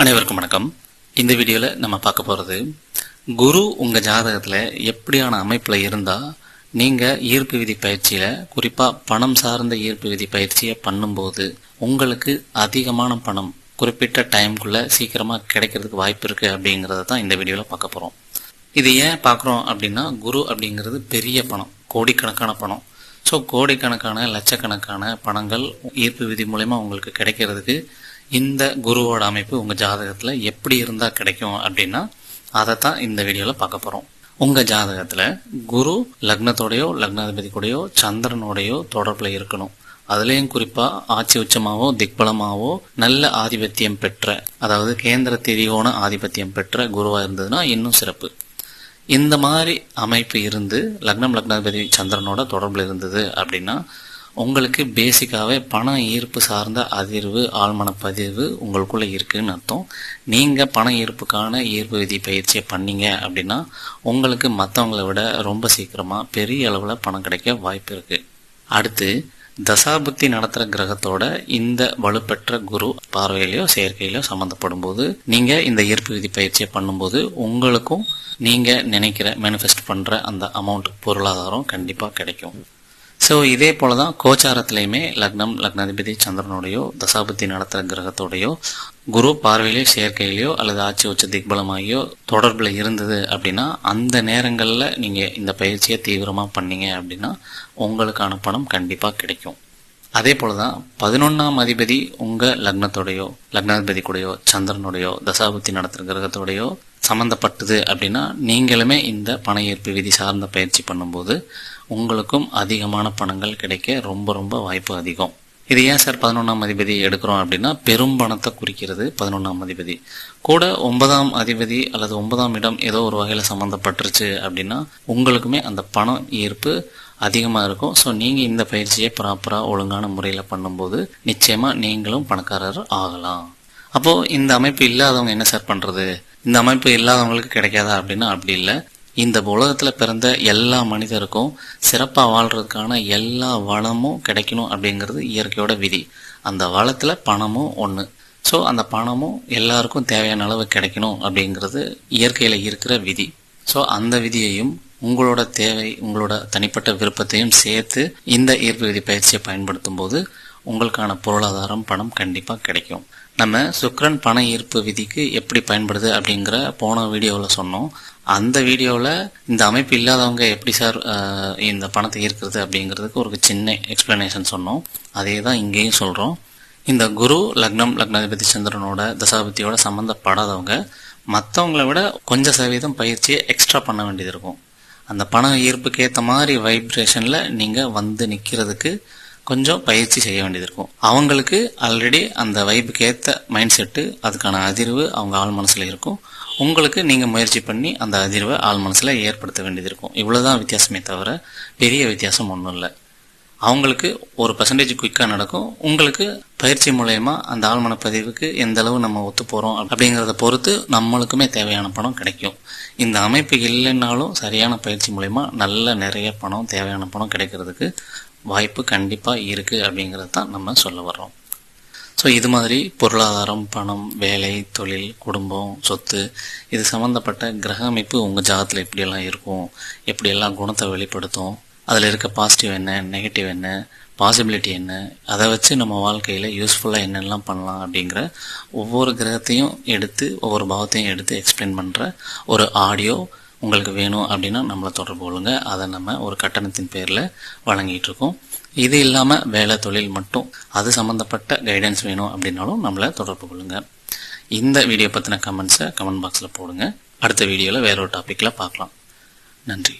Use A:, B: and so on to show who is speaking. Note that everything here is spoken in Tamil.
A: அனைவருக்கும் வணக்கம். இந்த வீடியோவில் நம்ம பார்க்க போகிறது, குரு உங்கள் ஜாதகத்தில் எப்படியான அமைப்பில் இருந்தால் நீங்கள் ஈர்ப்பு விதி பயிற்சியில், குறிப்பாக பணம் சார்ந்த ஈர்ப்பு விதி பயிற்சியை பண்ணும்போது உங்களுக்கு அதிகமான பணம் குறிப்பிட்ட டைமுக்குள்ளே சீக்கிரமாக கிடைக்கிறதுக்கு வாய்ப்பு இருக்குது அப்படிங்கிறத தான் இந்த வீடியோவில் பார்க்க போகிறோம். இது ஏன் பார்க்குறோம் அப்படின்னா, குரு அப்படிங்கிறது பெரிய பணம், கோடிக்கணக்கான பணம். ஸோ கோடிக்கணக்கான லட்சக்கணக்கான பணங்கள் ஈர்ப்பு விதி மூலமா உங்களுக்கு கிடைக்கிறதுக்கு இந்த குருவோட அமைப்பு உங்கள் ஜாதகத்தில் எப்படி இருந்தால் கிடைக்கும் அப்படின்னா, அதை தான் இந்த வீடியோவில் பார்க்க போகிறோம். உங்கள் ஜாதகத்தில் குரு லக்னத்தோடையோ லக்னாதிபதி கூடயோ சந்திரனோடையோ தொடர்பில் இருக்கணும். அதுலேயும் குறிப்பாக ஆட்சி உச்சமாவோ திக்பலமாவோ நல்ல ஆதிபத்தியம் பெற்ற, அதாவது கேந்திர திரிகோண ஆதிபத்தியம் பெற்ற குருவாக இருந்ததுன்னா இன்னும் சிறப்பு. இந்த மாதிரி அமைப்பு இருந்து லக்னம் லக்னாதிபதி சந்திரனோட தொடர்பில் இருந்தது அப்படின்னா உங்களுக்கு பேசிக்காகவே பண ஈர்ப்பு சார்ந்த அதிர்வு, ஆழ்மன பதிவு உங்களுக்குள்ளே இருக்குதுன்னு அர்த்தம். நீங்கள் பண ஈர்ப்புக்கான ஈர்ப்பு விதி பயிற்சியை பண்ணீங்க அப்படின்னா உங்களுக்கு மற்றவங்களை விட ரொம்ப சீக்கிரமாக பெரிய அளவில் பணம் கிடைக்க வாய்ப்பு இருக்குது. அடுத்து தசாபுத்தி நடத்துகிற கிரகத்தோட இந்த வலுப்பெற்ற குரு பார்வையிலையோ செயற்கையிலையோ சம்மந்தப்படும் போது நீங்கள் இந்த ஈர்ப்பு விதி பயிற்சியை பண்ணும்போது உங்களுக்கும் நீங்கள் நினைக்கிற மேனிஃபெஸ்ட் பண்ணுற அந்த அமௌண்ட், பொருளாதாரம் கண்டிப்பாக கிடைக்கும். ஸோ இதே போல தான் கோச்சாரத்திலையுமே லக்னம் லக்னாதிபதி சந்திரனோடையோ தசாபுத்தி நடத்துகிற கிரகத்தோடையோ குரு பார்வையிலையோ செயற்கையிலையோ அல்லது ஆட்சி உச்ச திக்பலமாகியோ தொடர்பில் இருந்தது அப்படின்னா அந்த நேரங்களில் நீங்கள் இந்த பயிற்சியை தீவிரமாக பண்ணீங்க அப்படின்னா உங்களுக்கான பணம் கண்டிப்பாக கிடைக்கும். அதே போல தான் 11ஆம் அதிபதி உங்கள் லக்னத்தோடையோ லக்னாதிபதி கூடயோ சந்திரனோடையோ தசாபுத்தி நடத்துகிற கிரகத்தோடையோ சம்மந்தப்பட்டது அப்படின்னா நீங்களுமே இந்த பண ஈர்ப்பு விதி சார்ந்த பயிற்சி பண்ணும்போது உங்களுக்கும் அதிகமான பணங்கள் கிடைக்க ரொம்ப ரொம்ப வாய்ப்பு அதிகம். இது ஏன் சார் 11ஆம் அதிபதி எடுக்கிறோம் அப்படின்னா, பெரும் பணத்தை குறிக்கிறது 11ஆம் அதிபதி. கூட 9ஆம் அதிபதி அல்லது 9ஆம் இடம் ஏதோ ஒரு வகையில் சம்மந்தப்பட்டுருச்சு அப்படின்னா உங்களுக்குமே அந்த பண ஈர்ப்பு அதிகமாக இருக்கும். ஸோ நீங்கள் இந்த பயிற்சியை ப்ராப்பராக ஒழுங்கான முறையில் பண்ணும்போது நிச்சயமாக நீங்களும் பணக்காரர் ஆகலாம். அப்போது இந்த அமைப்பு இல்லாதவங்க என்ன சார் பண்ணுறது? இந்த அமைப்பு இல்லாதவங்களுக்கு கிடைக்காதா அப்படின்னா அப்படி இல்லை. இந்த உலகத்தில் பிறந்த எல்லா மனிதருக்கும் சிறப்பாக வாழ்கிறதுக்கான எல்லா வளமும் கிடைக்கணும் அப்படிங்கிறது இயற்கையோட விதி. அந்த வளத்தில் பணமும் ஒன்று. ஸோ அந்த பணமும் எல்லாருக்கும் தேவையான அளவு கிடைக்கணும் அப்படிங்கிறது இயற்கையில் இருக்கிற விதி. ஸோ அந்த விதியையும் உங்களோட தேவை, உங்களோட தனிப்பட்ட விருப்பத்தையும் சேர்த்து இந்த ஈர்ப்பு விதி பயிற்சியை பயன்படுத்தும் போது உங்களுக்கான பொருளாதாரம், பணம் கண்டிப்பாக கிடைக்கும். நம்ம சுக்கிரன் பண ஈர்ப்பு விதிக்கு எப்படி பயன்படுது அப்படிங்கிற போன வீடியோவில் சொன்னோம். அந்த வீடியோவில் இந்த அமைப்பு இல்லாதவங்க எப்படி சார் இந்த பணத்தை ஈர்க்கிறது அப்படிங்கிறதுக்கு ஒரு சின்ன எக்ஸ்பிளனேஷன் சொன்னோம். அதே தான் இங்கேயும் சொல்கிறோம். இந்த குரு லக்னம் லக்னாதிபதி சந்திரனோட தசாபதியோட சம்மந்தப்படாதவங்க மற்றவங்களை விட கொஞ்சம் சதவீதம் பயிற்சியை எக்ஸ்ட்ரா பண்ண வேண்டியது இருக்கும். அந்த பண ஈர்ப்புக்கு ஏற்ற மாதிரி வைப்ரேஷனில் நீங்கள் வந்து நிற்கிறதுக்கு கொஞ்சம் பயிற்சி செய்ய வேண்டியது இருக்கும். அவங்களுக்கு ஆல்ரெடி அந்த வைப்புக்கு ஏற்ற மைண்ட் செட்டு, அதுக்கான அதிர்வு அவங்க ஆள் மனசில் இருக்கும். உங்களுக்கு நீங்கள் முயற்சி பண்ணி அந்த அதிர்வை ஆள் மனசில் ஏற்படுத்த வேண்டியது இருக்கும். இவ்வளோதான் வித்தியாசமே தவிர பெரிய வித்தியாசம் ஒன்றும் இல்லை. அவங்களுக்கு 1% குயிக்காக நடக்கும். உங்களுக்கு பயிற்சி மூலயமா அந்த ஆழ்மன பதிவுக்கு எந்த அளவு நம்ம ஒத்து போகிறோம் அப்படிங்கிறத பொறுத்து நம்மளுக்குமே தேவையான பணம் கிடைக்கும். இந்த அமைப்பு இல்லைன்னாலும் சரியான பயிற்சி மூலயமா நல்ல நிறைய பணம், தேவையான பணம் கிடைக்கிறதுக்கு வாய்ப்பு கண்டிப்பாக இருக்குது அப்படிங்கிறது தான் நம்ம சொல்ல வர்றோம். ஸோ இது மாதிரி பொருளாதாரம், பணம், வேலை, தொழில், குடும்பம், சொத்து, இது சம்மந்தப்பட்ட கிரக அமைப்பு உங்கள் ஜாதகத்தில் எப்படியெல்லாம் இருக்கும், எப்படியெல்லாம் குணத்தை வெளிப்படுத்தும், அதில் இருக்க பாசிட்டிவ் என்ன, நெகட்டிவ் என்ன, பாசிபிலிட்டி என்ன, அதை வச்சு நம்ம வாழ்க்கையில் யூஸ்ஃபுல்லாக என்னெல்லாம் பண்ணலாம் அப்படிங்கிற ஒவ்வொரு கிரகத்தையும் எடுத்து, ஒவ்வொரு பாவத்தையும் எடுத்து எக்ஸ்பிளைன் பண்ணுற ஒரு ஆடியோ உங்களுக்கு வேணும் அப்படின்னா நம்மளை தொடர்பு கொள்ளுங்க. அதை நம்ம ஒரு கட்டணத்தின் பேரில் வழங்கிட்டு இருக்கோம். இது இல்லாமல் வேலை, தொழில் மட்டும் அது சம்மந்தப்பட்ட கைடன்ஸ் வேணும் அப்படின்னாலும் நம்மளை தொடர்பு கொள்ளுங்க. இந்த வீடியோ பற்றின கமெண்ட்ஸை கமெண்ட் பாக்ஸில் போடுங்க. அடுத்த வீடியோவில் வேற ஒரு டாப்பிக்கில் பார்க்கலாம். நன்றி.